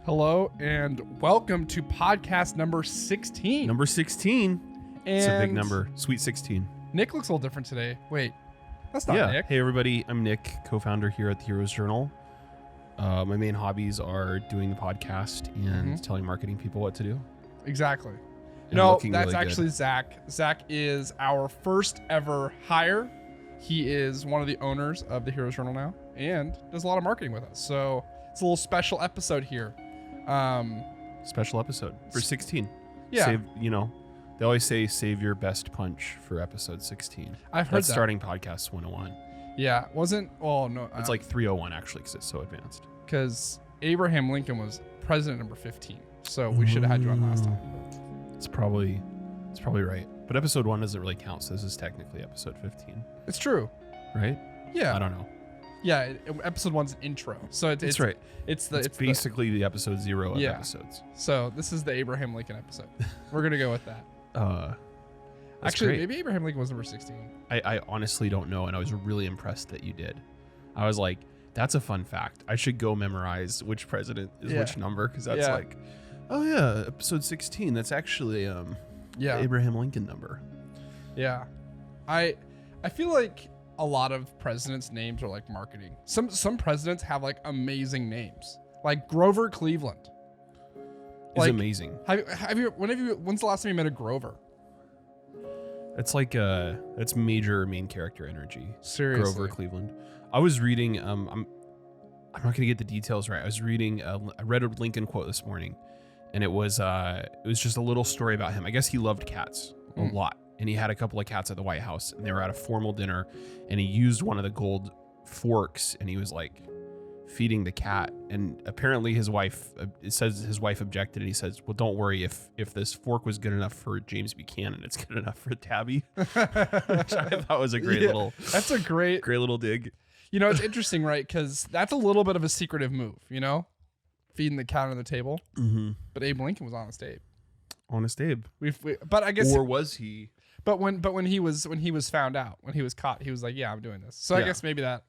Hello and welcome to podcast number 16. Number 16. It's a big And number. Sweet 16. Nick looks a little different today. Wait, that's not Nick. Hey, everybody. I'm Nick, co-founder here at the Heroes Journal. My main hobbies are doing the podcast and telling marketing people what to do. Exactly. And No, that's really actually good. Zach. Zach is our first ever hire. He is one of the owners of the Heroes Journal now and does a lot of marketing with us. So it's a little special episode here. Special episode for 16. Yeah. Save, they always say save your best punch for episode 16. I've heard That's that. starting podcast 101. Yeah, no. It's like 301 actually because it's so advanced. Because Abraham Lincoln was president number 15. So we should have had you on last time. It's probably right. But episode 1 doesn't really count, so this is technically episode 15. It's true. Right? Yeah. I don't know. Yeah, episode 1's an intro. So it's right. It's basically the episode 0 of Yeah. episodes. So this is the Abraham Lincoln episode. We're gonna go with that. That's Actually, great. maybe Abraham Lincoln was number 16. I honestly don't know, and I was really impressed that you did. I was like, that's a fun fact. I should go memorize which president is Yeah. which number, because that's like, oh yeah, episode 16. That's actually the Abraham Lincoln number. Yeah. I feel like a lot of presidents' names are like marketing. Some presidents have like amazing names, like Grover Cleveland. It's amazing. When's the last time you met a Grover? It's like that's major main character energy. Seriously. Grover Cleveland. I was reading. I'm not gonna get the details right. I was reading. I read a Lincoln quote this morning, and it was just a little story about him. I guess he loved cats a lot, and he had a couple of cats at the White House, and they were at a formal dinner, and he used one of the gold forks, and he was like feeding the cat, and apparently his wife, it says his wife objected, and he says, well, don't worry, if this fork was good enough for James Buchanan, it's good enough for Tabby. Which I thought was a great That's a great little dig. It's interesting, right? Because that's a little bit of a secretive move, feeding the cat on the table. Mm-hmm. But Abe Lincoln was honest Abe. Honest Abe. But I guess, or was he? But when he was found out, when he was caught, he was like, "Yeah, I'm doing this." So I guess maybe that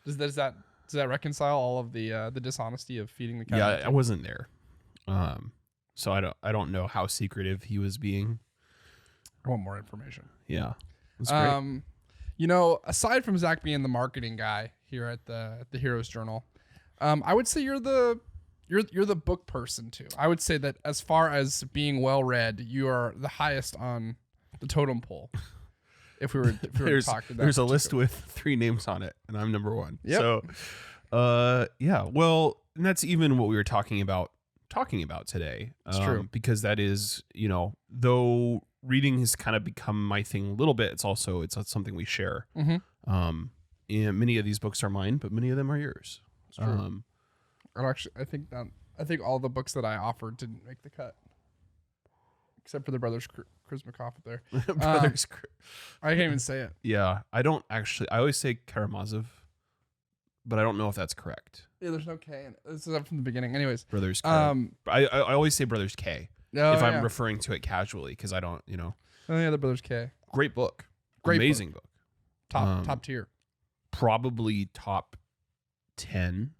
does that reconcile all of the dishonesty of feeding the cat? Yeah, I wasn't there, so I don't know how secretive he was being. I want more information. Yeah, that's great. Aside from Zach being the marketing guy here at the Heroes Journal, I would say you're the book person too. I would say that as far as being well read, you are the highest on the totem pole. If we were to talk about there's a list with 3 names on it, and I'm number 1. Yep. So, well, and that's even what we were talking about today. It's true. Because that is, though reading has kind of become my thing a little bit, it's something we share. Mm-hmm. And many of these books are mine, but many of them are yours. It's true. I think all the books that I offered didn't make the cut, except for the Brothers Karamazov there. Brothers. I can't even say it. Yeah, I don't actually. I always say Karamazov, but I don't know if that's correct. Yeah, there's no K in it. This is up from the beginning. Anyways, Brothers. I always say Brothers K if I'm referring to it casually, because I don't. Oh yeah, the Brothers K. Great book. Great Amazing book. Top tier. Probably top 10,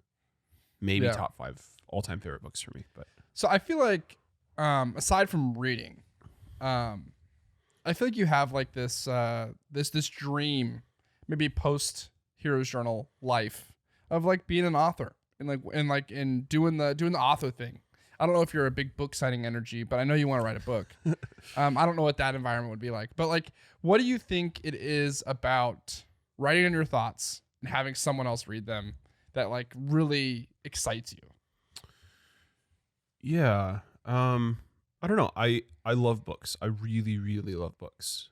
maybe top 5 all-time favorite books for me. But so I feel like, aside from reading, I feel like you have like this this dream, maybe post Heroes Journal life of like being an author and doing the author thing. I don't know if you're a big book signing energy, but I know you want to write a book. I don't know what that environment would be like, but like, what do you think it is about writing in your thoughts and having someone else read them that like really excites you? Yeah. I don't know. I love books. I really, really love books.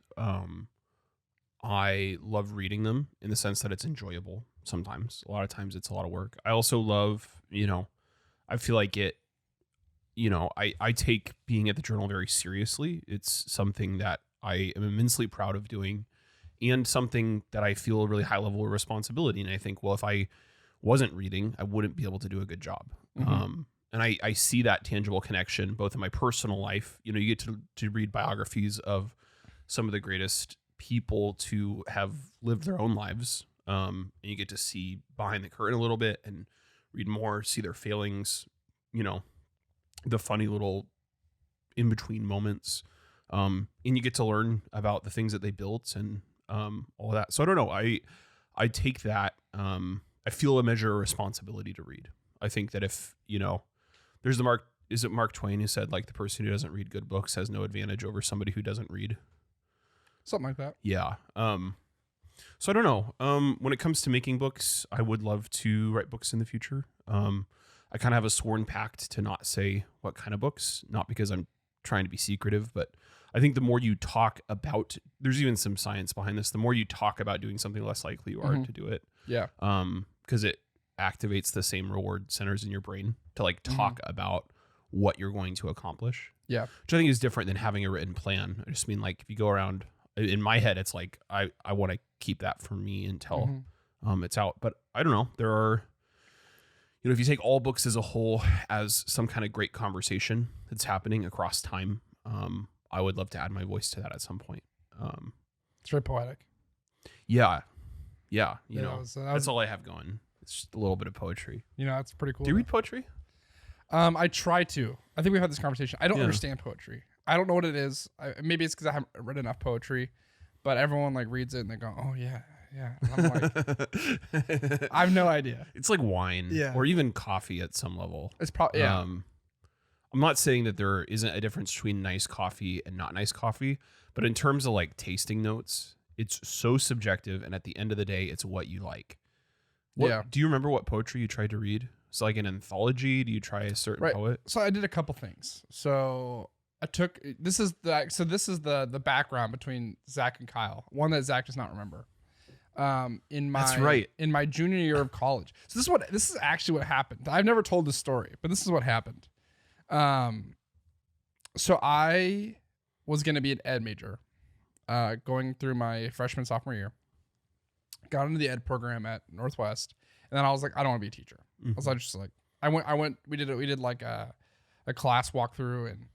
I love reading them in the sense that it's enjoyable sometimes. A lot of times it's a lot of work. I also love, I feel like it, I take being at the journal very seriously. It's something that I am immensely proud of doing, and something that I feel a really high level of responsibility. And I think, well, if I wasn't reading, I wouldn't be able to do a good job. Mm-hmm. And I see that tangible connection both in my personal life. You get to read biographies of some of the greatest people to have lived their own lives. And you get to see behind the curtain a little bit and read more, see their failings, the funny little in between moments. And you get to learn about the things that they built and all of that. So I don't know. I take that. I feel a measure of responsibility to read. I think that if, there's Mark Twain who said, like, the person who doesn't read good books has no advantage over somebody who doesn't read. Something like that. Yeah. So I don't know. When it comes to making books, I would love to write books in the future. I kind of have a sworn pact to not say what kind of books, not because I'm trying to be secretive, but I think the more you talk about, there's even some science behind this, the more you talk about doing something, less likely you are to do it. Yeah. Because it activates the same reward centers in your brain to like talk about what you're going to accomplish. Yeah. Which I think is different than having a written plan. I just mean, like, if you go around, in my head, it's like, I want to keep that for me until it's out. But I don't know. There are, if you take all books as a whole as some kind of great conversation that's happening across time, I would love to add my voice to that at some point. It's very poetic. Yeah. Yeah. That's all I have going. It's just a little bit of poetry. It's pretty cool. Do you read poetry? I try to. I think we've had this conversation. I don't understand poetry. I don't know what it is. Maybe it's because I haven't read enough poetry, but everyone like reads it and they go, "Oh yeah, yeah." And I'm like, I have no idea. It's like wine, or even coffee at some level. It's probably I'm not saying that there isn't a difference between nice coffee and not nice coffee, but in terms of like tasting notes, it's so subjective. And at the end of the day, it's what you like. Do you remember what poetry you tried to read? It's like an anthology. Do you try a certain poet? So I did a couple things. So I took this is the background between Zach and Kyle. One that Zach does not remember. In my junior year of college. So this is actually what happened. I've never told this story, but this is what happened. So I was going to be an ed major, going through my freshman, sophomore year, got into the ed program at Northwest. And then I was like, I don't want to be a teacher. I was like, just like, we did like a class walkthrough, and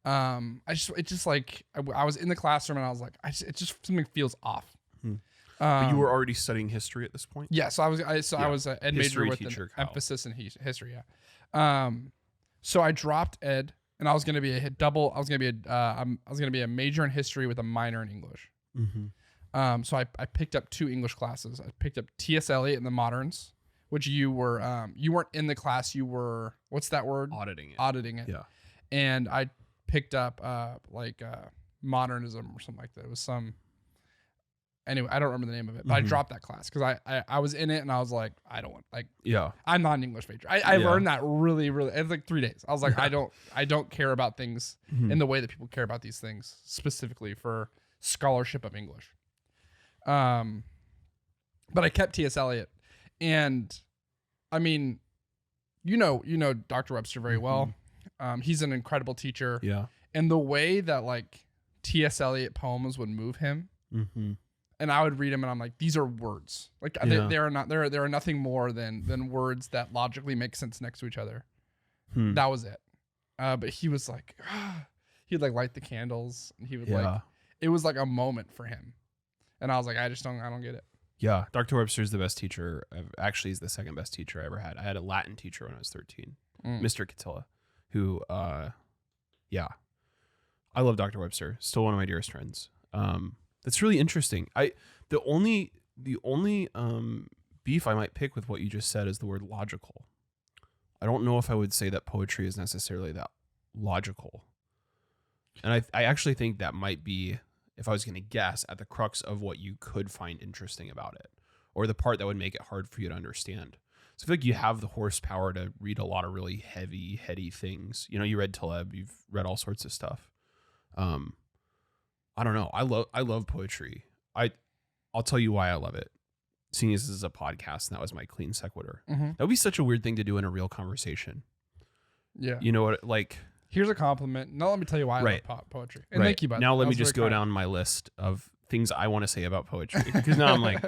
I was in the classroom and I was like, it just something feels off. But you were already studying history at this point? Yeah. So I was an ed major with an emphasis in history. Yeah. So I dropped ed, and I was going to be I was going to be a major in history with a minor in English. So I picked up 2 English classes. I picked up T.S. Eliot and the Moderns, which you weren't in the class. You were, what's that word? Auditing it. Yeah. And I picked up modernism or something like that. It was anyway, I don't remember the name of it, but I dropped that class because I was in it and I was like, I don't want, like, I'm not an English major. I learned that really, really, it's like 3 days. I was like, I don't care about things in the way that people care about these things, specifically for scholarship of English. But I kept T.S. Eliot, and I mean, Dr. Webster very well. He's an incredible teacher. Yeah. And the way that like T.S. Eliot poems would move him, and I would read them, and I'm like, these are words. Like they are not. They are nothing more than words that logically make sense next to each other. That was it. But he was like, he'd like light the candles, and he would like, it was like a moment for him. And I was like, I don't get it. Yeah. Dr. Webster is the best teacher. Actually, he's the second best teacher I ever had. I had a Latin teacher when I was 13, Mr. Catilla, who, I love Dr. Webster. Still one of my dearest friends. That's really interesting. The only beef I might pick with what you just said is the word logical. I don't know if I would say that poetry is necessarily that logical. And I actually think that might be, if I was going to guess, at the crux of what you could find interesting about it, or the part that would make it hard for you to understand. So I feel like you have the horsepower to read a lot of really heavy, heady things. You read Taleb, you've read all sorts of stuff. I don't know. I love poetry. I'll tell you why I love it. Seeing as this is a podcast, and that was my clean sequitur. That would be such a weird thing to do in a real conversation. Yeah. You know what? Like, here's a compliment. Now let me tell you why I love poetry. And thank you, buddy. Now let me just go down my list of things I want to say about poetry, because now I'm like,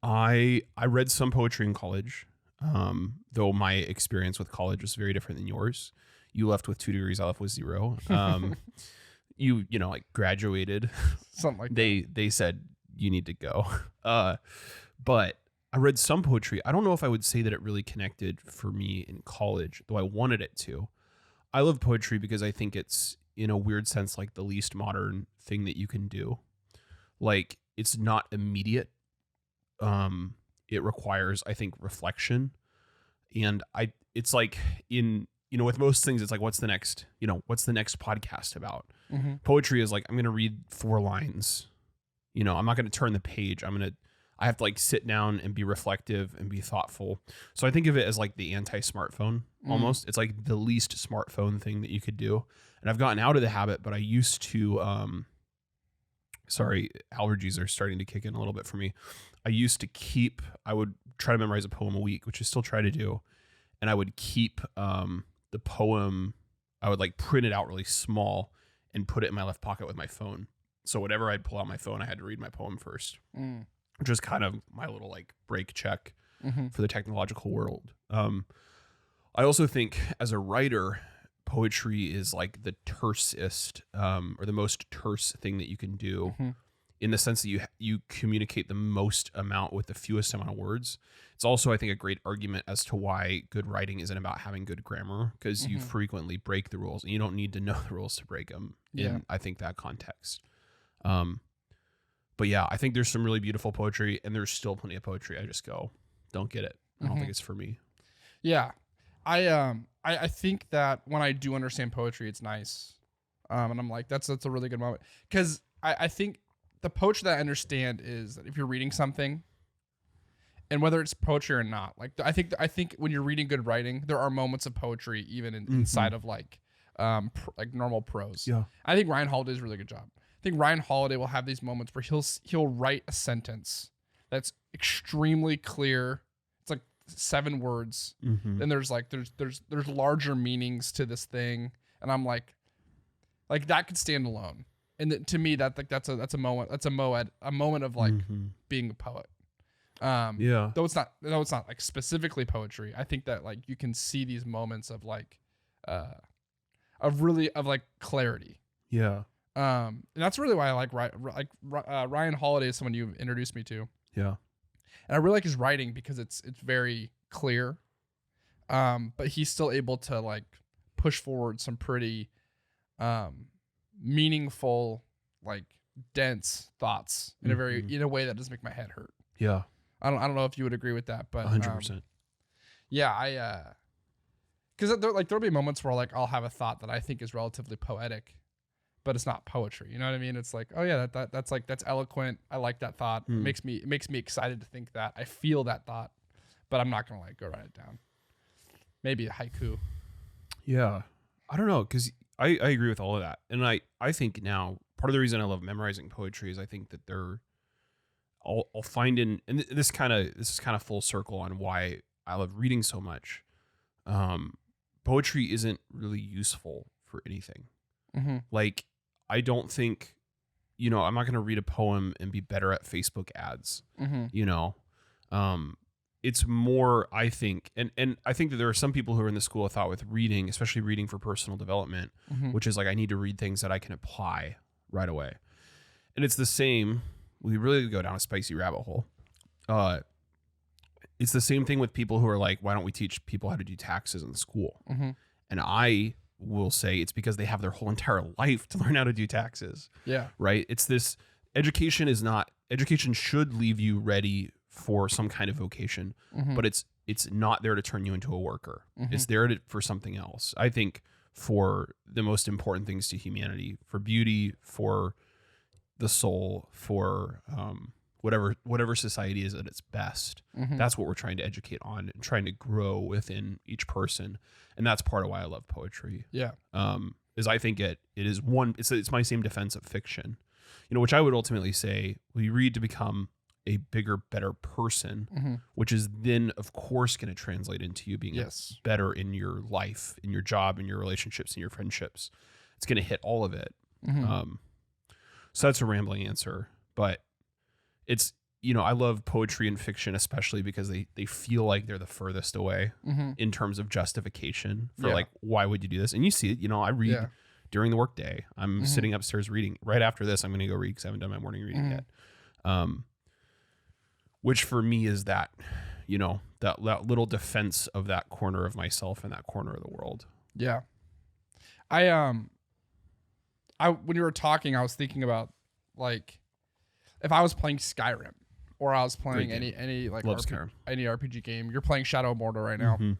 I read some poetry in college, though my experience with college was very different than yours. You left with 2 degrees, I left with 0. You like graduated. Something like that. They said you need to go. But I read some poetry. I don't know if I would say that it really connected for me in college, though I wanted it to. I love poetry because I think it's, in a weird sense, like the least modern thing that you can do. Like, it's not immediate. It requires, I think, reflection. And it's like with most things, it's like, what's the next podcast about? Mm-hmm. Poetry is like, I'm going to read 4 lines. I'm not going to turn the page. I have to like sit down and be reflective and be thoughtful. So I think of it as like the anti-smartphone almost. It's like the least smartphone thing that you could do. And I've gotten out of the habit, but I used to, sorry, allergies are starting to kick in a little bit for me. I would try to memorize a poem a week, which I still try to do. And I would keep the poem, I would like print it out really small and put it in my left pocket with my phone. So whenever I'd pull out my phone, I had to read my poem first, which is kind of my little like break check for the technological world. I also think as a writer, poetry is like the tersest or the most terse thing that you can do, in the sense that you communicate the most amount with the fewest amount of words. It's also, I think, a great argument as to why good writing isn't about having good grammar, because you frequently break the rules and you don't need to know the rules to break them in, I think, that context. But yeah, I think there's some really beautiful poetry, and there's still plenty of poetry I just go, don't get it. I don't think it's for me. Yeah. I think that when I do understand poetry, it's nice. And I'm like, that's a really good moment. Because I think the poetry that I understand is that if you're reading something, and whether it's poetry or not, like I think when you're reading good writing, there are moments of poetry even inside of like normal prose. Yeah. I think Ryan Holiday does a really good job. I think Ryan Holiday will have these moments where he'll write a sentence that's extremely clear. It's like 7 words. Then there's larger meanings to this thing, and I'm like that could stand alone. And to me, that's a moment of like being a poet. Though it's not like specifically poetry. I think that like you can see these moments of like of clarity. Yeah. And that's really why I like Ryan Holiday is someone you've introduced me to. Yeah. And I really like his writing because it's very clear. But he's still able to like push forward some pretty meaningful, like dense thoughts in a way that doesn't make my head hurt. Yeah. I don't know if you would agree with that, but 100%. Yeah, because there'll be moments where like I'll have a thought that I think is relatively poetic, but it's not poetry. You know what I mean? It's like, oh yeah, that's eloquent. I like that thought. It makes me excited to think that. I feel that thought, but I'm not gonna like go write it down. Maybe a haiku. Yeah, I don't know, because I agree with all of that, and I think now part of the reason I love memorizing poetry is I think that I'll find and this is kind of full circle on why I love reading so much. Poetry isn't really useful for anything. Like, I don't think, I'm not going to read a poem and be better at Facebook ads. It's more, I think, and I think that there are some people who are in the school of thought with reading, especially reading for personal development, which is like, I need to read things that I can apply right away. And it's the same. We really go down a spicy rabbit hole. It's the same thing with people who are like, why don't we teach people how to do taxes in school? And I will say it's because they have their whole entire life to learn how to do taxes. Yeah. Right. It's this education should leave you ready for some kind of vocation, but it's not there to turn you into a worker. It's there for something else. I think for the most important things to humanity, for beauty, for the soul, for whatever society is at its best. That's what we're trying to educate on and trying to grow within each person. And that's part of why I love poetry. Yeah. Is I think it's my same defense of fiction, which I would ultimately say we read to become a bigger, better person, which is then of course going to translate into you being better in your life, in your job, in your relationships, in your friendships. It's going to hit all of it. So that's a rambling answer, but it's, I love poetry and fiction, especially because they feel like they're the furthest away in terms of justification for like, why would you do this? And you see it, I read during the workday. I'm sitting upstairs reading. Right after this, I'm going to go read because I haven't done my morning reading yet. which for me is that, that little defense of that corner of myself and that corner of the world. Yeah. When you were talking, I was thinking about like if I was playing Skyrim or I was playing any like any RPG game. You're playing Shadow of Mordor right now. Mm-hmm.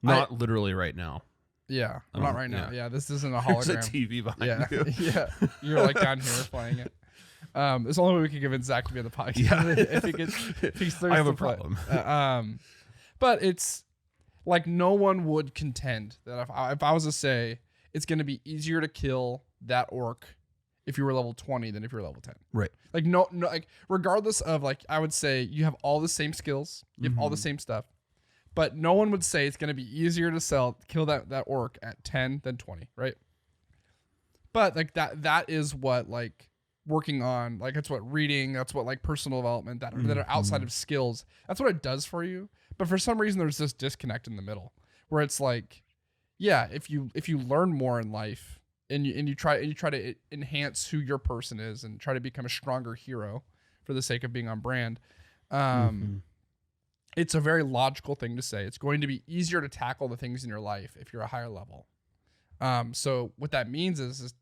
Not literally right now. Yeah, not right now. Yeah, this isn't a hologram. There's a TV behind you. Yeah, you're like down here playing it. It's the only way we can convince Zach to be on the podcast. Yeah. if he's I have a problem. But it's like no one would contend that if I was to say it's going to be easier to kill that orc if you were level 20 than if you were level 10. Right. Like no, like regardless of like I would say you have all the same skills, you have all the same stuff. But no one would say it's going to be easier to kill that orc at 10 than 20, right? But like that is what like working on, like that's what reading, that's what like personal development that are outside of skills. That's what it does for you. But for some reason there's this disconnect in the middle where it's like, yeah, if you learn more in life and you try to enhance who your person is and try to become a stronger hero for the sake of being on brand, it's a very logical thing to say. It's going to be easier to tackle the things in your life if you're a higher level. So what that means is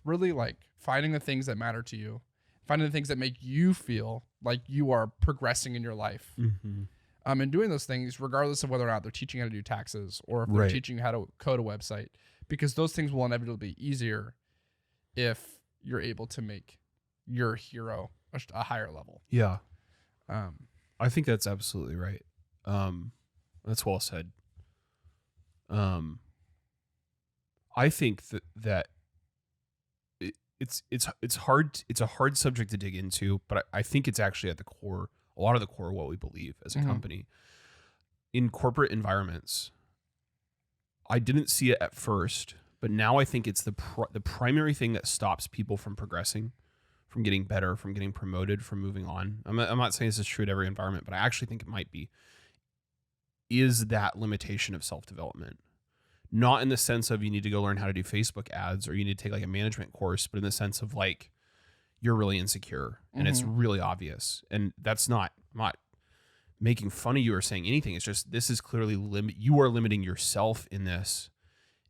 really like finding the things that matter to you, finding the things that make you feel like you are progressing in your life. And doing those things regardless of whether or not they're teaching you how to do taxes or if they're teaching you how to code a website, because those things will inevitably be easier if you're able to make your hero a higher level. Yeah. I think that's absolutely right. That's well said. I think that it's hard. It's a hard subject to dig into, but I think it's actually at the core, a lot of the core of what we believe as a company. In corporate environments, I didn't see it at first, but now I think it's the primary thing that stops people from progressing, from getting better, from getting promoted, from moving on. I'm not saying this is true at every environment, but I actually think it might be, is that limitation of self-development. Not in the sense of you need to go learn how to do Facebook ads or you need to take like a management course, but in the sense of like, you're really insecure and it's really obvious. And that's I'm not making fun of you or saying anything. It's just, this is clearly you are limiting yourself in this.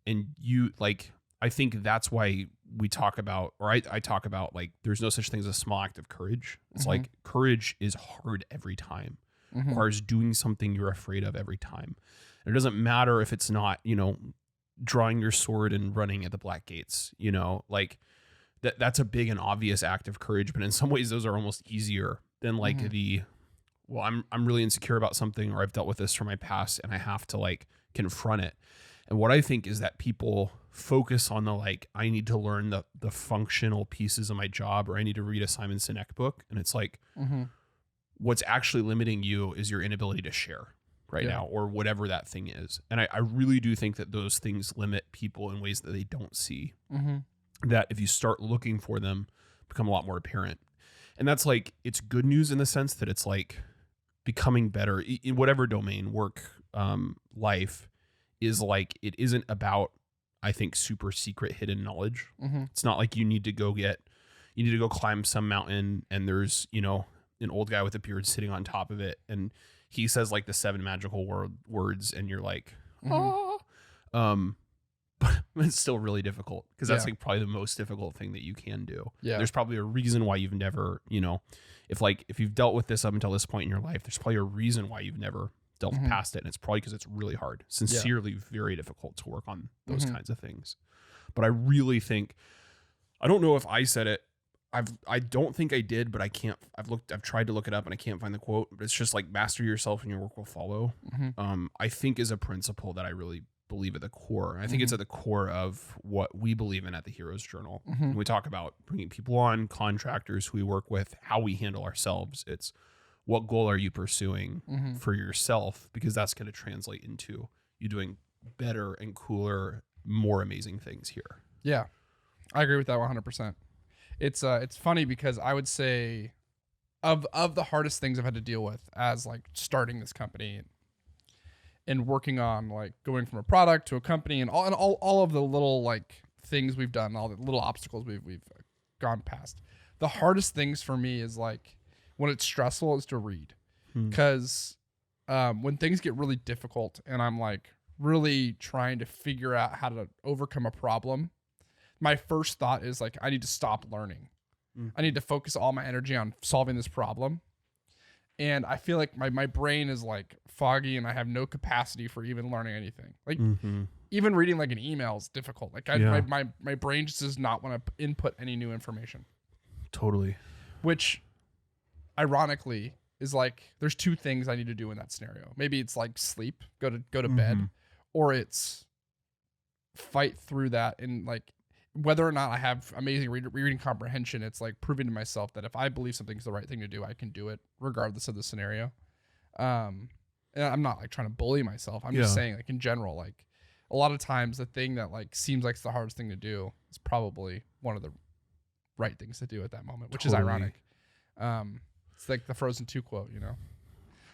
And you like, I think that's why we talk about, or I talk about like, there's no such thing as a small act of courage. It's like courage is hard every time. Requires doing something you're afraid of every time. And it doesn't matter if it's not, drawing your sword and running at the black gates, like that's a big and obvious act of courage. But in some ways those are almost easier than like I'm really insecure about something, or I've dealt with this from my past and I have to like confront it. And what I think is that people focus on the like, I need to learn the functional pieces of my job, or I need to read a Simon Sinek book. And it's like, what's actually limiting you is your inability to share now, or whatever that thing is. And I really do think that those things limit people in ways that they don't see, that if you start looking for them, become a lot more apparent. And that's like, it's good news in the sense that it's like becoming better in whatever domain, work, life, is like, it isn't about, I think, super secret hidden knowledge. It's not like you need to go climb some mountain and there's, an old guy with a beard sitting on top of it. And he says like the 7 magical words and you're like, but it's still really difficult because that's like probably the most difficult thing that you can do. Yeah. There's probably a reason why you've never, if you've dealt with this up until this point in your life, there's probably a reason why you've never dealt past it. And it's probably because it's really hard, sincerely very difficult to work on those kinds of things. But I really think, I don't know if I said it, I don't think I did, but I've tried to look it up and I can't find the quote, but it's just like, master yourself and your work will follow. I think is a principle that I really believe at the core. I think it's at the core of what we believe in at the Heroes Journal. When we talk about bringing people on, contractors who we work with, how we handle ourselves. It's what goal are you pursuing for yourself? Because that's going to translate into you doing better and cooler, more amazing things here. Yeah, I agree with that 100%. It's funny because I would say of the hardest things I've had to deal with as like starting this company and working on like going from a product to a company and all of the little like things we've done, all the little obstacles we've gone past. The hardest things for me is like when it's stressful is to read. Hmm. Because when things get really difficult and I'm like really trying to figure out how to overcome a problem, my first thought is like, I need to stop learning. I need to focus all my energy on solving this problem. And I feel like my brain is like foggy and I have no capacity for even learning anything. Like even reading like an email is difficult. Like my brain just does not want to input any new information. Totally. Which ironically is like, there's two things I need to do in that scenario. Maybe it's like sleep, go to bed, or it's fight through that. And like, whether or not I have amazing reading comprehension, it's like proving to myself that if I believe something's the right thing to do, I can do it regardless of the scenario. And I'm not like trying to bully myself. I'm just saying, like, in general, like a lot of times the thing that like seems like it's the hardest thing to do is probably one of the right things to do at that moment, which is ironic. It's like the Frozen 2 quote, you know,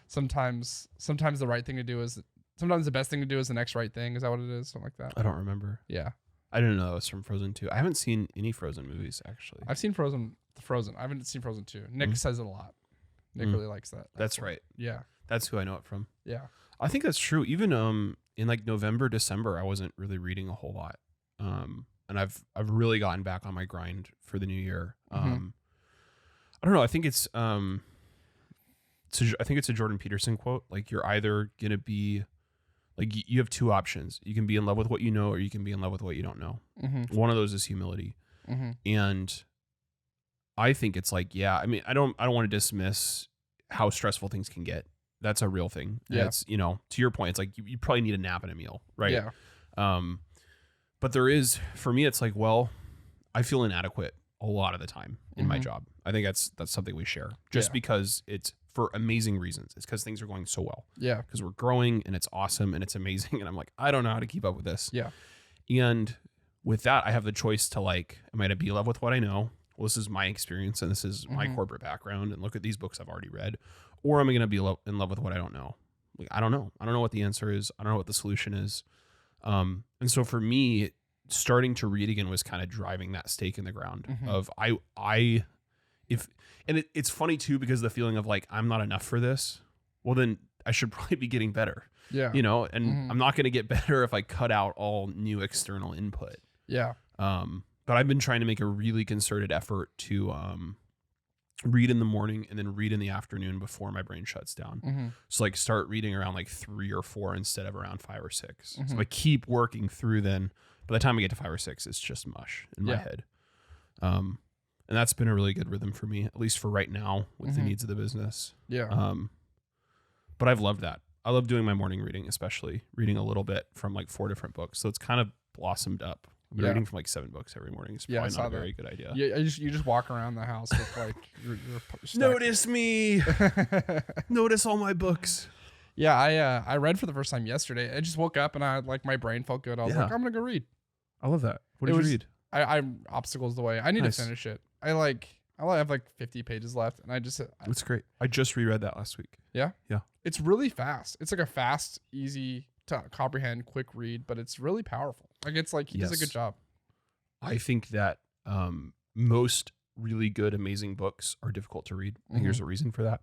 sometimes the right thing to do is, sometimes the best thing to do is the next right thing. Is that what it is? Something like that. I don't remember. Yeah. I didn't know that was from Frozen 2. I haven't seen any Frozen movies, actually. I've seen Frozen. I haven't seen Frozen 2. Nick says it a lot. Nick really likes that. That's right. Yeah. That's who I know it from. Yeah. I think that's true. Even in like November, December, I wasn't really reading a whole lot. And I've really gotten back on my grind for the new year. I don't know. I think it's I think it's a Jordan Peterson quote. Like, you're either gonna be like, you have two options. You can be in love with what you know, or you can be in love with what you don't know. One of those is humility. And I think it's like, yeah, I mean, I don't want to dismiss how stressful things can get. That's a real thing. Yeah. It's, you know, to your point, it's like you probably need a nap and a meal, right? Yeah. But there is, for me, it's like, well, I feel inadequate a lot of the time in my job. I think that's something we share, just because it's for amazing reasons. It's because things are going so well. Yeah. Because we're growing and it's awesome and it's amazing. And I'm like, I don't know how to keep up with this. Yeah. And with that, I have the choice to like, am I going to be in love with what I know? Well, this is my experience and this is my corporate background. And look at these books I've already read. Or am I going to be in love with what I don't know? Like, I don't know. I don't know what the answer is. I don't know what the solution is. And so for me, starting to read again was kind of driving that stake in the ground of it's funny too, because the feeling of like, I'm not enough for this. Well, then I should probably be getting better. Yeah. You know, and I'm not going to get better if I cut out all new external input. Yeah. But I've been trying to make a really concerted effort to read in the morning and then read in the afternoon before my brain shuts down. So like start reading around like 3 or 4 instead of around 5 or 6. So I keep working through, then by the time I get to 5 or 6, it's just mush in my head. And that's been a really good rhythm for me, at least for right now with the needs of the business. Yeah. But I've loved that. I love doing my morning reading, especially reading a little bit from like 4 different books. So it's kind of blossomed up. I've been reading from like 7 books every morning. It's probably not a very good idea. Yeah, you just walk around the house with like your notice me. Notice all my books. Yeah, I read for the first time yesterday. I just woke up and I like my brain felt good. I was like, I'm gonna go read. I love that. What did you read? I'm Obstacles the Way. I need to finish it. I have like 50 pages left, and That's great. I just reread that last week. Yeah? Yeah. It's really fast. It's like a fast, easy to comprehend, quick read, but it's really powerful. Like, it's like, he does a good job. I think that most really good, amazing books are difficult to read. I think there's a reason for that.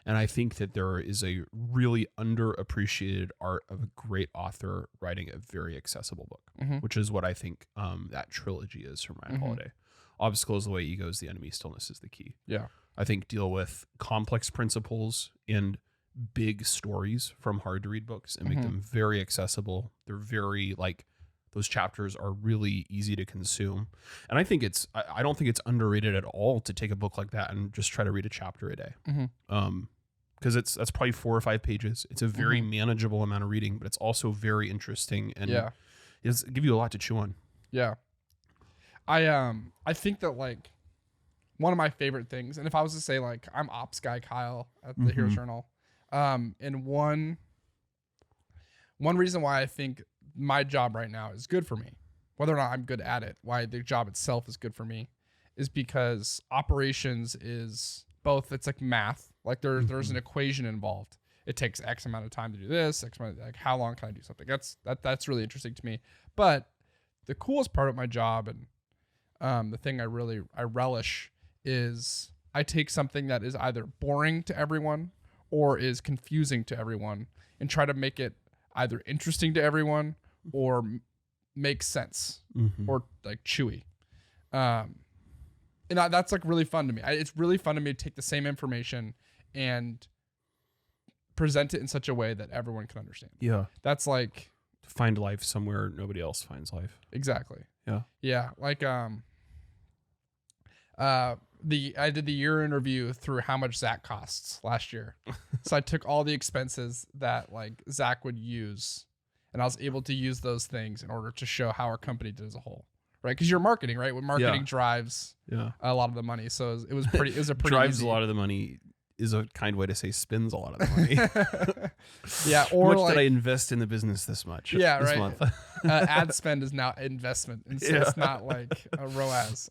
And I think that there is a really underappreciated art of a great author writing a very accessible book, which is what I think that trilogy is for Ryan Holiday. Obstacle is the way, ego is the enemy, stillness is the key. Yeah. I think deal with complex principles and big stories from hard to read books and make them very accessible. They're very like, those chapters are really easy to consume. And I think I don't think it's underrated at all to take a book like that and just try to read a chapter a day. Because that's probably 4 or 5 pages. It's a very manageable amount of reading, but it's also very interesting and it's give you a lot to chew on. Yeah. I think that like one of my favorite things, and if I was to say like I'm ops guy Kyle at the Heroes Journal, and one reason why I think my job right now is good for me, whether or not I'm good at it, why the job itself is good for me, is because operations is both, it's like math, like there's an equation involved. It takes X amount of time to do this, X amount, like how long can I do something? That's really interesting to me. But the coolest part of my job and the thing I relish is I take something that is either boring to everyone or is confusing to everyone and try to make it either interesting to everyone or make sense or like chewy. And that's like really fun to me. It's really fun to me to take the same information and present it in such a way that everyone can understand. Yeah. That's like To find life somewhere nobody else finds life. exactly. Yeah. Yeah. Like, I did the year in review through how much Zach costs last year. So I took all the expenses that like Zach would use, and I was able to use those things in order to show how our company did as a whole, right? Because you're marketing, right? When marketing drives a lot of the money, so it was a pretty drives easy. a lot of the money is a kind way to say spends a lot of the money. Yeah, How or much like, did I invest in the business this much? Yeah, this right. month? Ad spend is now investment, and so it's not like a ROAS.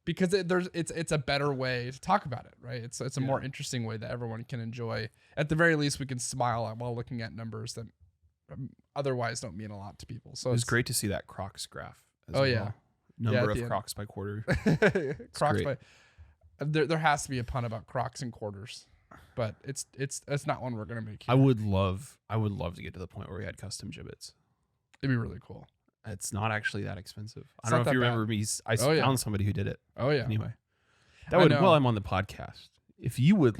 Because it's a better way to talk about it, right? It's a more interesting way that everyone can enjoy. At the very least, we can smile at while looking at numbers that otherwise don't mean a lot to people. So It was great to see that Crocs graph. As Oh, yeah. Number at the of end. Crocs by quarter. Crocs great. there has to be a pun about Crocs and quarters, but it's not one we're gonna make here. I would love to get to the point where we had custom gibbets. It'd be really cool. It's not actually that expensive. I It's don't know not if you that remember me. I Oh, yeah. found somebody who did it. Oh yeah. Anyway, I know. well, I'm on the podcast. If you would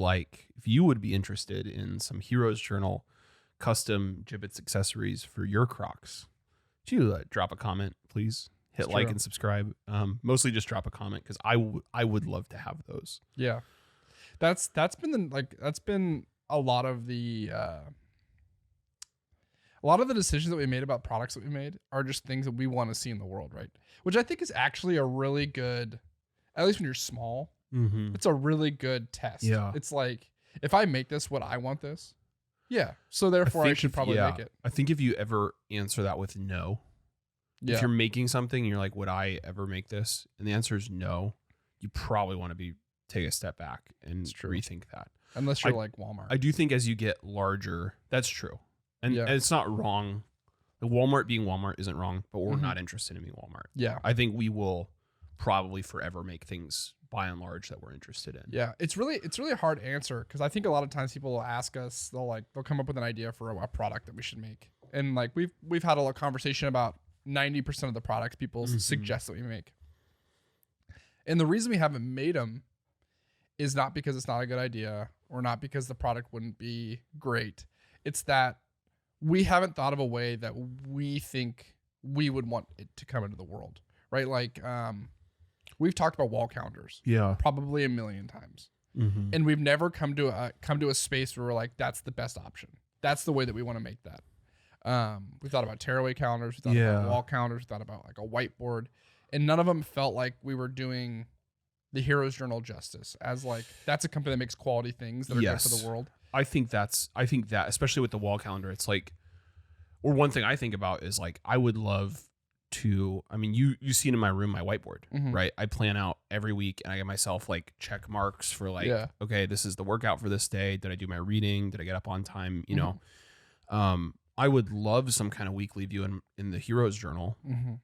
be interested in some Heroes Journal custom gibbets accessories for your Crocs, would you drop a comment, please? Hit It's like true. and subscribe. Mostly just drop a comment because I would love to have those. Yeah, that's been a lot of the decisions that we made about products that we made are just things that we want to see in the world, right? Which I think is actually a really good, at least when you're small, Mm-hmm. it's a really good test. Yeah. It's like, if I make this, would I want this? Yeah. So therefore I should probably make it. I think if you ever answer that with no, Yeah. if you're making something, you're like, would I ever make this? And the answer is no. You probably want to take a step back and It's true. rethink that. Unless you're like Walmart. I do think as you get larger, that's true. And it's not wrong. The Walmart being Walmart isn't wrong, but we're Mhm. not interested in being Walmart. Yeah. I think we will probably forever make things by and large that we're interested in. Yeah, it's really a hard answer because I think a lot of times people will ask us, they'll come up with an idea for a product that we should make, and like we've had a little conversation about 90% of the products people suggest that we make, and the reason we haven't made them is not because it's not a good idea or not because the product wouldn't be great. It's that we haven't thought of a way that we think we would want it to come into the world, right? Like we've talked about wall calendars Yeah. probably a million times. Mm-hmm. And we've never come to a space where we're like, that's the best option. That's the way that we want to make that. We thought about tearaway calendars. We thought about wall calendars. We thought about like a whiteboard, and none of them felt like we were doing the Heroes Journal justice as like, that's a company that makes quality things that are good for the world. I think that, especially with the wall calendar, it's like, or one thing I think about is like, I would love to, I mean, you see it in my room, my whiteboard, right? I plan out every week and I get myself like check marks for like, okay, this is the workout for this day. Did I do my reading? Did I get up on time? You know, I would love some kind of weekly view in the Heroes Journal,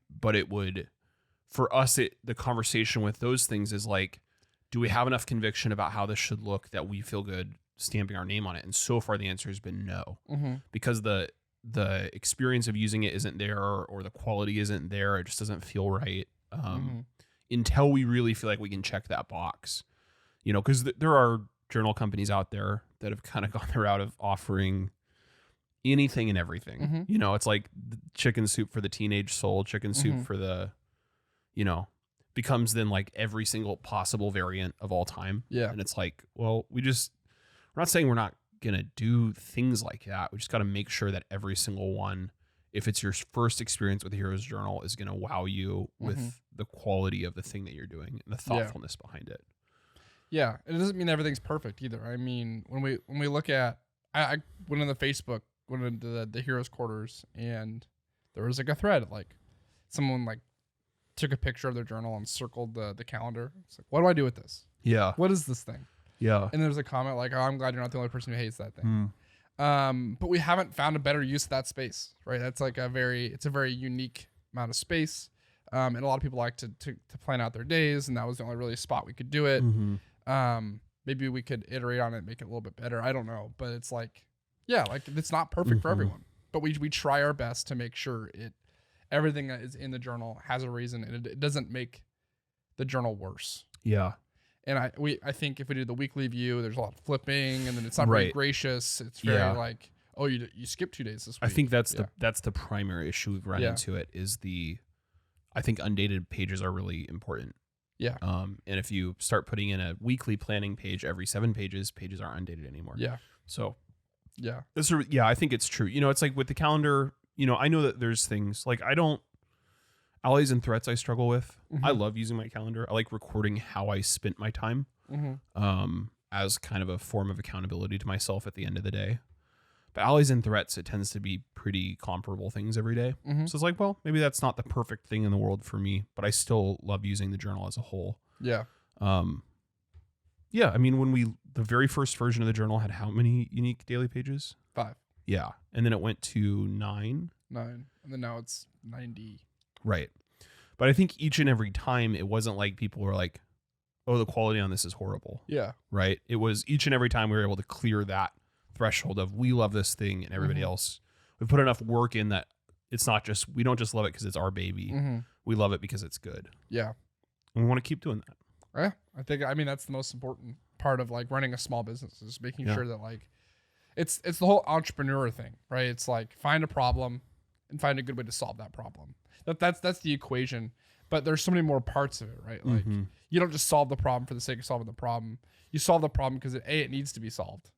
but it would, for us, the conversation with those things is like, do we have enough conviction about how this should look that we feel good stamping our name on it? And so far the answer has been no, because the experience of using it isn't there, or the quality isn't there. It just doesn't feel right until we really feel like we can check that box, you know, because there are journal companies out there that have kind of gone the route of offering anything and everything. You know, it's like the chicken soup for the teenage soul, chicken soup for the, you know, becomes then like every single possible variant of all time. Yeah. And it's like, well, we're not saying we're not gonna do things like that. We just got to make sure that every single one, if it's your first experience with the Heroes Journal, is gonna wow you with the quality of the thing that you're doing and the thoughtfulness behind it. Yeah, and it doesn't mean everything's perfect either. I mean, when we look at, I went into the Heroes Quarters, and there was like a thread, like someone like took a picture of their journal and circled the calendar. It's like, what do I do with this? Yeah. What is this thing? Yeah. And there's a comment like, oh, I'm glad you're not the only person who hates that thing. But we haven't found a better use of that space, right? That's like it's a very unique amount of space. And a lot of people like to plan out their days, and that was the only really spot we could do it. Maybe we could iterate on it, make it a little bit better. I don't know, but it's like, yeah, like it's not perfect for everyone, but we try our best to make sure everything that is in the journal has a reason, and it doesn't make the journal worse. Yeah. And I think if we do the weekly view, there's a lot of flipping, and then it's not very gracious. It's very like, oh, you skipped 2 days this week. I think that's the primary issue we've run into. It is I think undated pages are really important. Yeah. And if you start putting in a weekly planning page every 7 pages aren't undated anymore. Yeah. So yeah, I think it's true. It's like with the calendar, I know that there's things like alleys and threats I struggle with. Mm-hmm. I love using my calendar. I like recording how I spent my time, as kind of a form of accountability to myself at the end of the day. But alleys and threats, it tends to be pretty comparable things every day. Mm-hmm. So it's like, well, maybe that's not the perfect thing in the world for me, but I still love using the journal as a whole. Yeah. Yeah. I mean, the very first version of the journal had how many unique daily pages? 5. Yeah. And then it went to 9. 9. And then now it's 90. Right. But I think each and every time it wasn't like people were like, oh, the quality on this is horrible. Yeah. Right. It was each and every time we were able to clear that threshold of we love this thing and everybody else. We put enough work in that it's not just, we don't just love it because it's our baby. We love it because it's good. Yeah. And we want to keep doing that. Yeah. I mean, that's the most important part of like running a small business is making sure that like it's the whole entrepreneur thing, right? It's like find a problem and find a good way to solve that problem. That's the equation, but there's so many more parts of it, right? Like you don't just solve the problem for the sake of solving the problem. You solve the problem because it needs to be solved.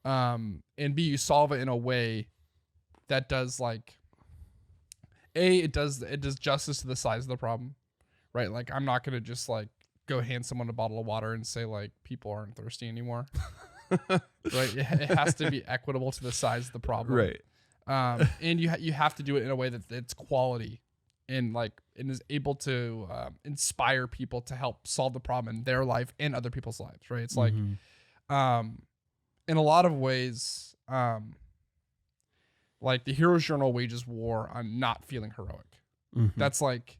And B, you solve it in a way that does like it does justice to the size of the problem, right? Like I'm not gonna just like go hand someone a bottle of water and say like people aren't thirsty anymore, right? It has to be equitable to the size of the problem, Right. And you have to do it in a way that it's quality and is able to inspire people to help solve the problem in their life and other people's lives, right? It's like in a lot of ways, like the hero's journal wages war on not feeling heroic. That's like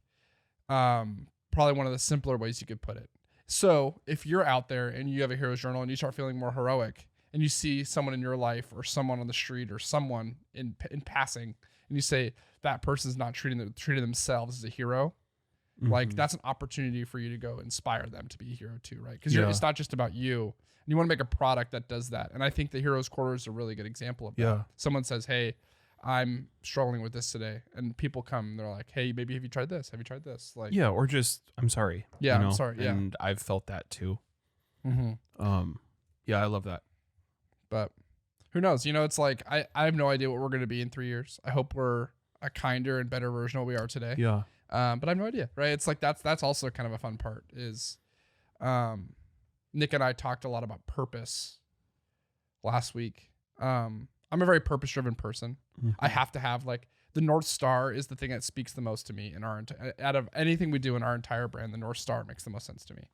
probably one of the simpler ways you could put it. So if you're out there and you have a hero's journal and you start feeling more heroic and you see someone in your life or someone on the street or someone in passing and you say that person's not treating themselves as a hero, like that's an opportunity for you to go inspire them to be a hero too, right? Because it's not just about you. And you want to make a product that does that. And I think the Hero's Quarter is a really good example of that. Yeah. Someone says, hey, I'm struggling with this today. And people come and they're like, hey, maybe have you tried this? Have you tried this? Like, yeah. Or just, I'm sorry. Yeah. I'm sorry. Yeah. And I've felt that too. Yeah, I love that. But who knows? It's like, I have no idea what we're going to be in 3 years. I hope we're a kinder and better version of what we are today. Yeah. But I have no idea, right? It's like, that's also kind of a fun part is, Nick and I talked a lot about purpose last week. I'm a very purpose-driven person. I have to have like the North Star is the thing that speaks the most to me in our out of anything we do in our entire brand. The North Star makes the most sense to me.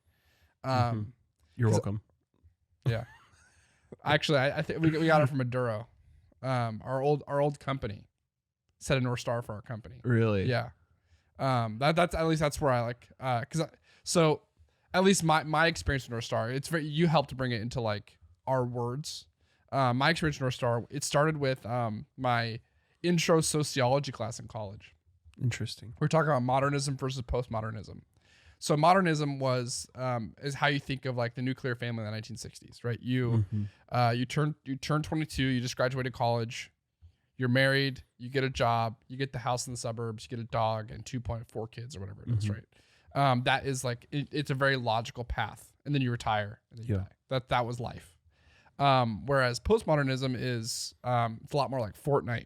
You're welcome. Yeah, actually, I think we got it from Maduro. Our old company set a North Star for our company. Really? Yeah. That's at least that's where I like so. At least my experience with North Star, you helped bring it into like our words. My experience with North Star, it started with my intro sociology class in college. Interesting. We're talking about modernism versus postmodernism. So modernism is how you think of like the nuclear family in the 1960s, right? You turn 22, you just graduated college, you're married, you get a job, you get the house in the suburbs, you get a dog and 2.4 kids or whatever it is, right? That is like it's a very logical path, and then you retire, and then you die. That was life. Whereas postmodernism is it's a lot more like Fortnite,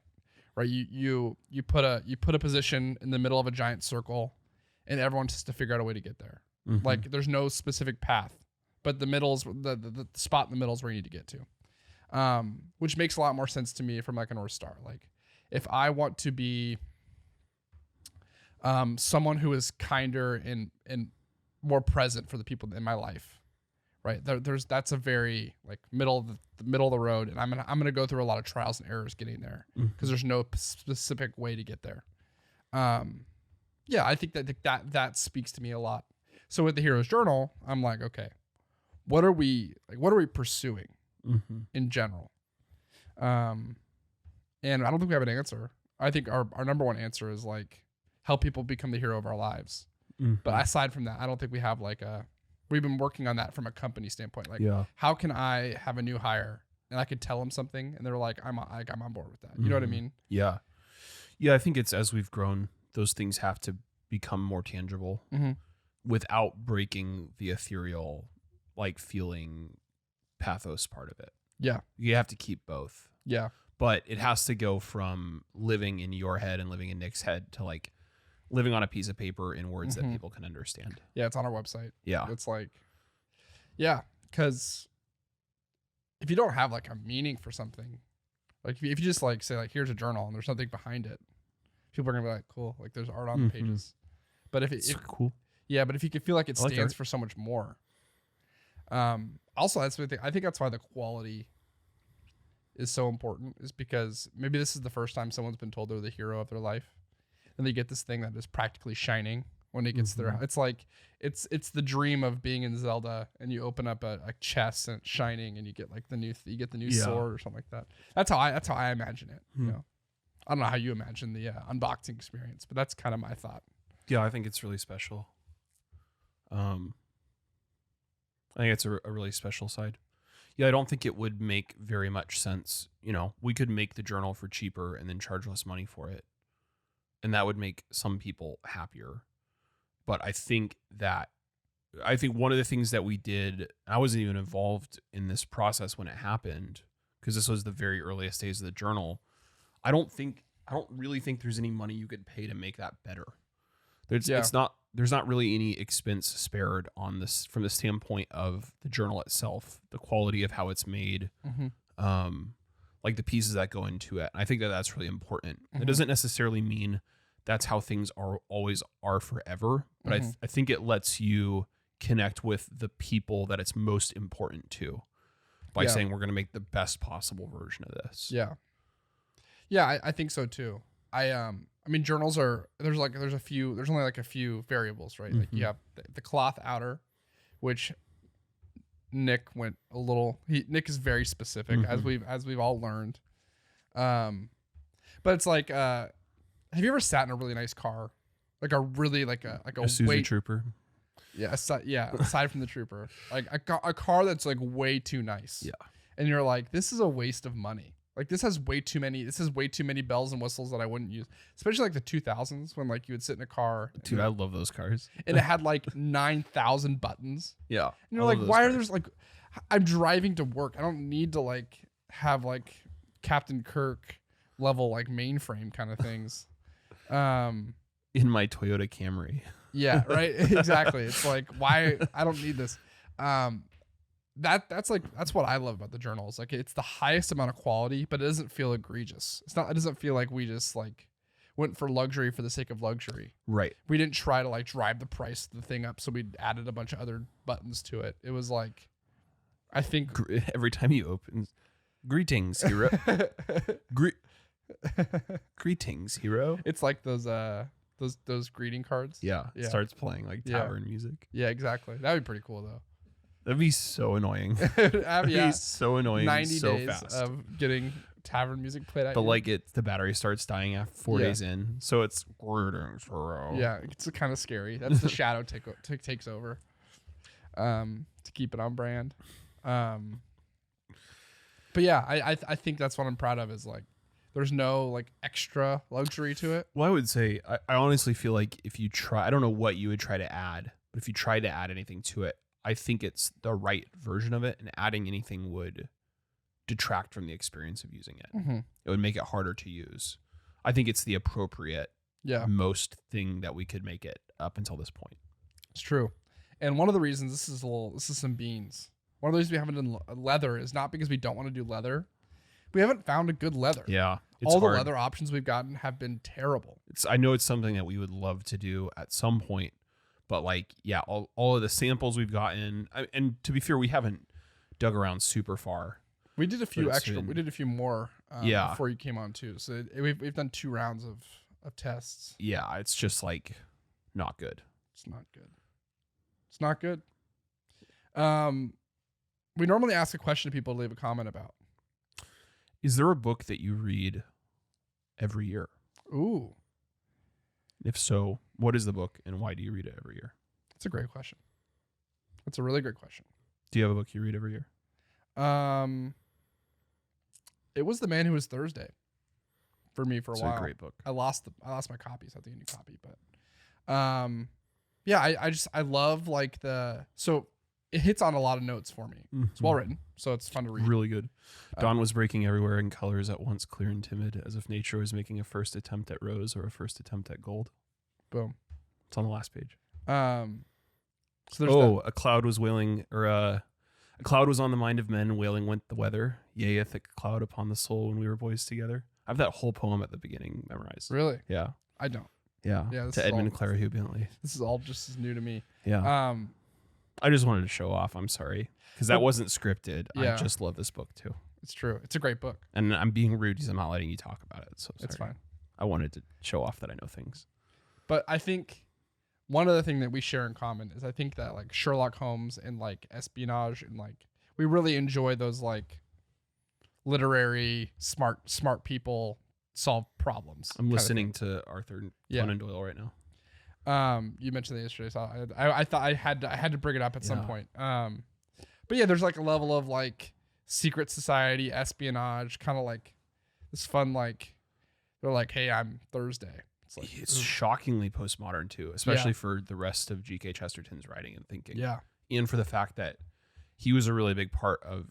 right? You put a position in the middle of a giant circle, and everyone has to figure out a way to get there. Like there's no specific path, but the middle's the spot in the middle is where you need to get to, which makes a lot more sense to me from like a North Star. Like if I want to be someone who is kinder and more present for the people in my life, right? That's a very like middle of the road, and I'm gonna go through a lot of trials and errors getting there because there's no specific way to get there. Yeah, I think that speaks to me a lot. So with the Hero's Journal, I'm like, okay, what are we pursuing Mm-hmm. in general? And I don't think we have an answer. I think our number one answer is like help people become the hero of our lives. Mm-hmm. But aside from that, I don't think we have like we've been working on that from a company standpoint. Like, yeah. how can I have a new hire and I could tell them something and they're like, I'm on board with that. You know what I mean? Yeah. Yeah. I think it's as we've grown, those things have to become more tangible without breaking the ethereal, like feeling pathos part of it. Yeah. You have to keep both. Yeah. But it has to go from living in your head and living in Nick's head to like living on a piece of paper in words that people can understand. Yeah. It's on our website. Yeah. It's like, yeah. Cause if you don't have like a meaning for something, like if you just like say like, here's a journal and there's something behind it, people are going to be like, cool. Like there's art on the pages. But if cool. Yeah. But if you can feel like it I like stands art. for so much more. Also, that's the thing. I think that's why the quality is so important, is because maybe this is the first time someone's been told they're the hero of their life, and they get this thing that is practically shining when it gets there. It's like it's the dream of being in Zelda, and you open up a chest and it's shining, and you get like the new sword or something like that. That's how I imagine it. You know, I don't know how you imagine the unboxing experience, but that's kind of my thought. Yeah, I think it's really special. I think it's a really special side. Yeah, I don't think it would make very much sense. You know, we could make the journal for cheaper and then charge less money for it, and that would make some people happier. But I think one of the things that we did, I wasn't even involved in this process when it happened, because this was the very earliest days of the journal. I don't really think there's any money you could pay to make that better. There's not really any expense spared on this from the standpoint of the journal itself, the quality of how it's made, like the pieces that go into it. I think that that's really important. It doesn't necessarily mean that's how things always are forever, but I think it lets you connect with the people that it's most important to by saying we're going to make the best possible version of this. Yeah. Yeah, I think so too. I mean, journals there's only like a few variables, right? Like you have the cloth outer, which Nick went a little. Nick is very specific, as we've all learned. But it's like, have you ever sat in a really nice car, like a really like a Suzuki Trooper? Yeah, aside from the Trooper, like a car that's like way too nice. Yeah, and you're like, this is a waste of money. Like this has way too many bells and whistles that I wouldn't use, especially like the 2000s when like you would sit in a car. Dude, I love those cars. And it had like 9,000 buttons. Yeah. And you're like, why are there like, I'm driving to work. I don't need to like have like Captain Kirk level like mainframe kind of things. In my Toyota Camry. Yeah, right. Exactly. It's like, why? I don't need this. That's what I love about the journals. Like it's the highest amount of quality, but it doesn't feel egregious. It doesn't feel like we just like went for luxury for the sake of luxury. Right. We didn't try to like drive the price of the thing up, so we added a bunch of other buttons to it. It was like, I think every time you open, greetings, hero. Greetings, hero. It's like those greeting cards. Yeah. It starts playing like tavern music. Yeah, exactly. That'd be pretty cool though. That'd be so annoying. That'd be so annoying. 90 so days fast. of getting tavern music played at but you. like the battery starts dying after 4 days in, so it's greetings, hero. Yeah, it's kind of scary. That's the shadow takes over. To keep it on brand. But yeah, I think that's what I'm proud of, is like there's no like extra luxury to it. Well, I would say I honestly feel like if you try, I don't know what you would try to add, but if you tried to add anything to it, I think it's the right version of it, and adding anything would detract from the experience of using it. It would make it harder to use. I think it's the appropriate most thing that we could make it up until this point. It's true. And one of the reasons this is some beans. One of the reasons we haven't done leather is not because we don't want to do leather. We haven't found a good leather. Yeah. All hard. the leather options we've gotten have been terrible. I know it's something that we would love to do at some point, but like, yeah, all of the samples we've gotten, and to be fair, we haven't dug around super far. We did a few extra. We did a few more before you came on too. So we've done 2 rounds of tests. Yeah, it's just like not good. It's not good. It's not good. we normally ask a question to people to leave a comment about. Is there a book that you read every year? Ooh, If so, what is the book and why do you read it every year? that's a great question. That's a really great question. Do you have a book you read every year? It was The Man Who Was Thursday for me for a It's while. a great book. I lost my copy, so I have to get a new copy. But yeah, I love like so it hits on a lot of notes for me. It's well written, so it's fun to read. Really good. Dawn was breaking everywhere in colors at once clear and timid, as if nature was making a first attempt at rose or a first attempt at gold. Boom. It's on the last page. So there's a cloud was wailing, or a cloud was on the mind of men, wailing went the weather. Yea, a thick cloud upon the soul when we were boys together. I have that whole poem at the beginning memorized. Really? Yeah. I don't. Yeah. Yeah, this To is Edmund all- Clare Hugh Bentley. This is all just as new to me. Yeah. I just wanted to show off. I'm sorry. Because that wasn't scripted. Yeah. I just love this book too. It's true. It's a great book. And I'm being rude because I'm not letting you talk about it. So It's sorry. fine. I wanted to show off that I know things. But I think one other thing that we share in common is I think that like Sherlock Holmes and like espionage and like we really enjoy those like literary smart people solve problems. I'm kind of listening to Arthur Yeah. Conan Doyle right now. You mentioned that yesterday, so I thought I had to bring it up at some Yeah. point. But yeah, there's like a level of like secret society espionage, kind of like this fun like they're like, hey, I'm Thursday. It's like It's shockingly postmodern too, especially for the rest of G.K. Chesterton's writing and thinking. yeah, And for the fact that he was a really big part of,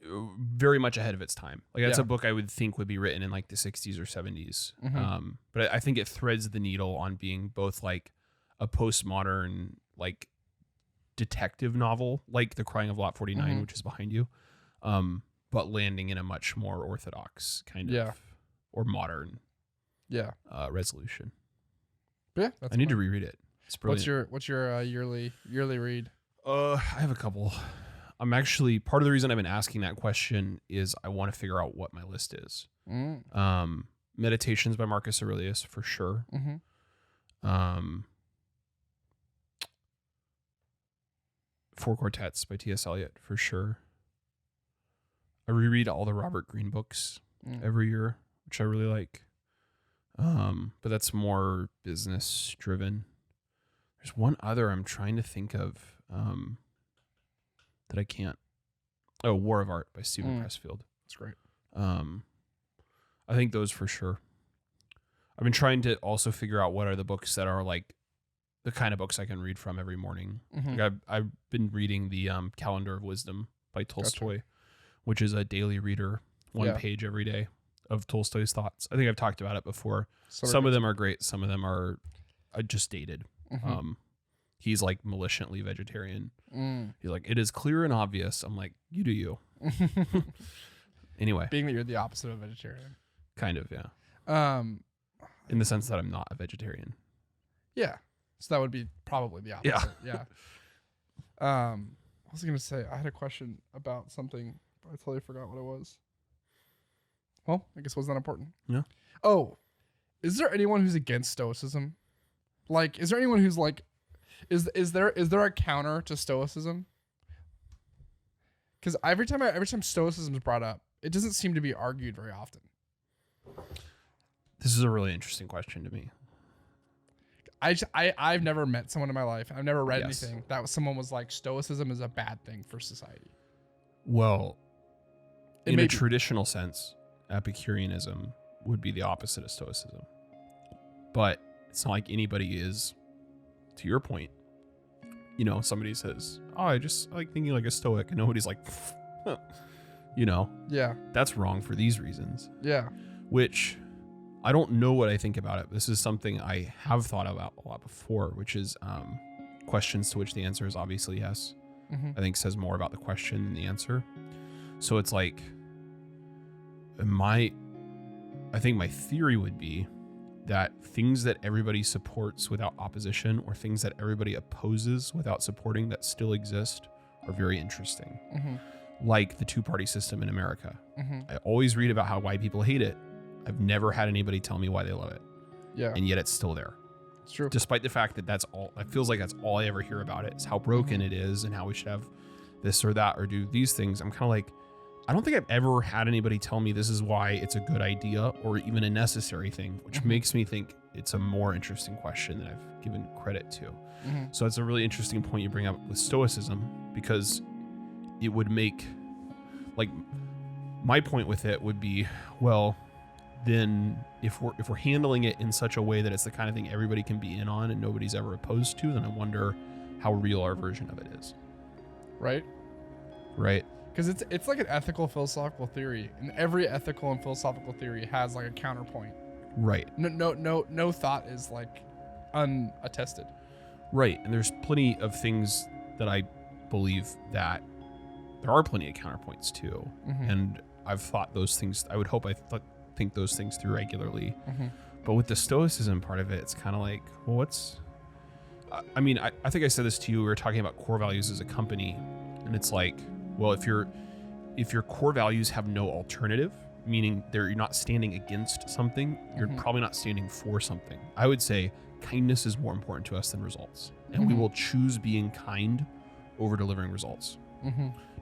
very much ahead of its time. Like that's Yeah. a book I would think would be written in like the 60s or 70s. Mhm. But I think it threads the needle on being both like a postmodern like detective novel, like The Crying of Lot 49, Mhm. which is behind you, but landing in a much more orthodox kind Yeah. of or modern yeah. resolution. But yeah, that's I need to fun. reread it. It's brilliant. What's your yearly read? I have a couple. I'm actually part of the reason I've been asking that question is I want to figure out what my list is. Meditations by Marcus Aurelius for sure. Mm-hmm. Four Quartets by T.S. Eliot for sure. I reread all the Robert Greene books every year, which I really like. But that's more business driven. There's one other I'm trying to think of that I can't. Oh, War of Art by Stephen Pressfield. That's great. I think those for sure. I've been trying to also figure out what are the books that are like the kind of books I can read from every morning. Mhm. Like I've been reading the Calendar of Wisdom by Tolstoy, which is a daily reader, one page every day of Tolstoy's thoughts. I think I've talked about it before. Some of them are great. Some of them are just dated. Mhm. He's like maliciently vegetarian. Mm. He's like, it is clear and obvious. I'm like, you do you. Anyway, Being that you're the opposite of a vegetarian. kind of, yeah. In the sense that I'm not a vegetarian. Yeah. So that would be probably the opposite. Yeah. I was gonna say I had a question about something, but I totally forgot what it was. Well, I guess it wasn't that important. Yeah. Oh, is there anyone who's against Stoicism? Like, is there anyone who's like, is there a counter to Stoicism? Because every time Stoicism is brought up, it doesn't seem to be argued very often. This is a really interesting question to me. I've never met someone in my life. I've never read Yes. anything that someone was like, Stoicism is a bad thing for society. Well, It in may a be. traditional sense, Epicureanism would be the opposite of Stoicism. But it's not like anybody is, to your point, somebody says, oh, I just like thinking like a Stoic. And nobody's like, Yeah. that's wrong for these reasons. Yeah. Which I don't know what I think about it. This is something I have thought about a lot before, which is questions to which the answer is obviously yes. Mm-hmm. I think says more about the question than the answer. So it's like I think my theory would be that things that everybody supports without opposition or things that everybody opposes without supporting that still exist are very interesting. Mm-hmm. Like the two-party system in America. Mm-hmm. I always read about how white people hate it. I've never had anybody tell me why they love it. Yeah. And yet it's still there. It's true. Despite the fact that that's all, it feels like that's all I ever hear about it is how broken Mhm. it is and how we should have this or that or do these things, I'm kind of like, I don't think I've ever had anybody tell me this is why it's a good idea or even a necessary thing, which makes me think it's a more interesting question than I've given credit to. So it's a really interesting point you bring up with Stoicism, because it would make, like, my point with it would be, well, then if we're handling it in such a way that it's the kind of thing everybody can be in on and nobody's ever opposed to, then I wonder how real our version of it is. Right. Because it's like an ethical philosophical theory, and every ethical and philosophical theory has like a counterpoint. Right. No thought is like unattested. Right. And there's plenty of things that I believe that there are plenty of counterpoints to, and I've thought those things. I would hope think those things through regularly. But with the Stoicism part of it, it's kind of like, well, what's? I mean, I think I said this to you. We were talking about core values as a company, and it's like, well, if your core values have no alternative, meaning you're not standing against something, you're probably not standing for something. I would say kindness is more important to us than results, and we will choose being kind over delivering results.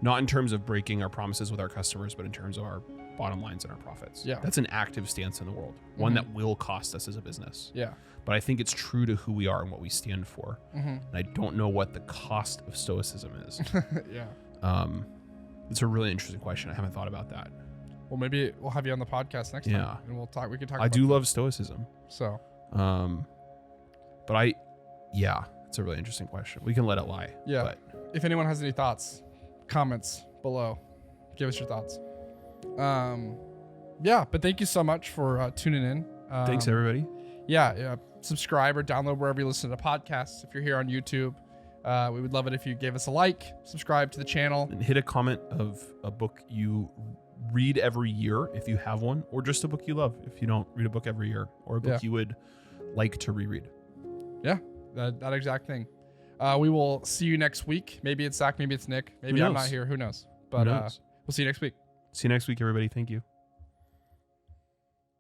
Not in terms of breaking our promises with our customers, but in terms of our bottom lines and our profits. Yeah, that's an active stance in the world, one that will cost us as a business. Yeah, but I think it's true to who we are and what we stand for. And I don't know what the cost of Stoicism is. It's a really interesting question. I haven't thought about that. Well, maybe we'll have you on the podcast next time, and we'll talk. We can talk. I do love Stoicism. So, but it's a really interesting question. We can let it lie. Yeah. But if anyone has any thoughts, comments below, give us your thoughts. But thank you so much for tuning in. Thanks, everybody. Yeah. Subscribe or download wherever you listen to podcasts. If you're here on YouTube, we would love it if you gave us a like, subscribe to the channel, and hit a comment of a book you read every year if you have one, or just a book you love if you don't read a book every year, or a book you would like to reread. Yeah, that exact thing. We will see you next week. Maybe it's Zach, maybe it's Nick, maybe I'm not here. Who knows? But we'll see you next week. See you next week, everybody. Thank you.